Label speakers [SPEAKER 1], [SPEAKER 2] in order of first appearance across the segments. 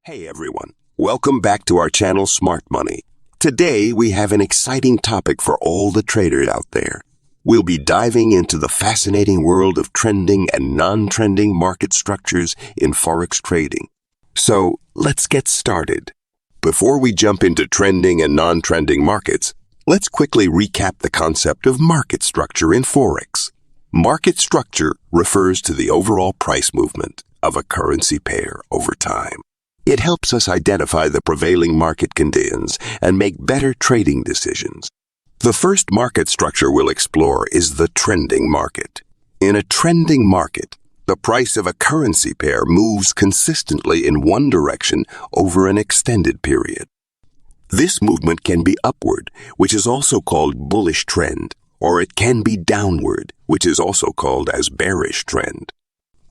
[SPEAKER 1] Hey everyone, welcome back to our channel Smart Money. Today we have an exciting topic for all the traders out there. We'll be diving into the fascinating world of trending and non-trending market structures in Forex trading. So let's get started. Before we jump into trending and non-trending markets, let's quickly recap the concept of market structure in Forex. Market structure refers to the overall price movement of a currency pair over time. It helps us identify the prevailing market conditions and make better trading decisions. The first market structure we'll explore is the trending market. In a trending market, the price of a currency pair moves consistently in one direction over an extended period. This movement can be upward, which is also called bullish trend, or it can be downward, which is also called as bearish trend.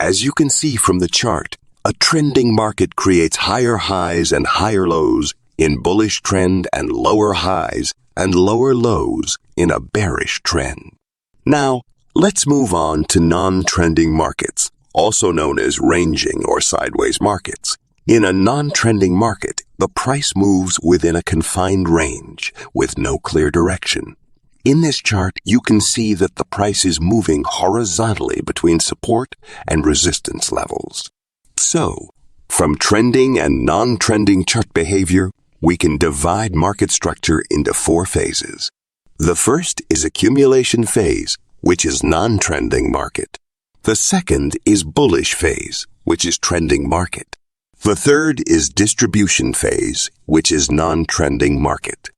[SPEAKER 1] As you can see from the chart, a trending market creates higher highs and higher lows in bullish trend and lower highs and lower lows in a bearish trend. Now, let's move on to non-trending markets, also known as ranging or sideways markets. In a non-trending market, the price moves within a confined range with no clear direction. In this chart, you can see that the price is moving horizontally between support and resistance levels. So, from trending and non-trending chart behavior, we can divide market structure into 4 phases. The first is accumulation phase, which is non-trending market. The second is bullish phase, which is trending market. The third is distribution phase, which is non-trending market.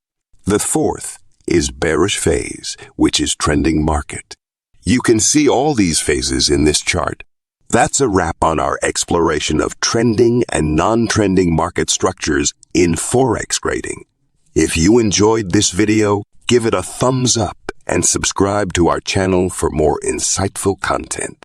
[SPEAKER 1] The fourth is bearish phase, which is trending market. You can see all these phases in this chart. That's a wrap on our exploration of trending and non-trending market structures in Forex trading. If you enjoyed this video, give it a thumbs up and subscribe to our channel for more insightful content.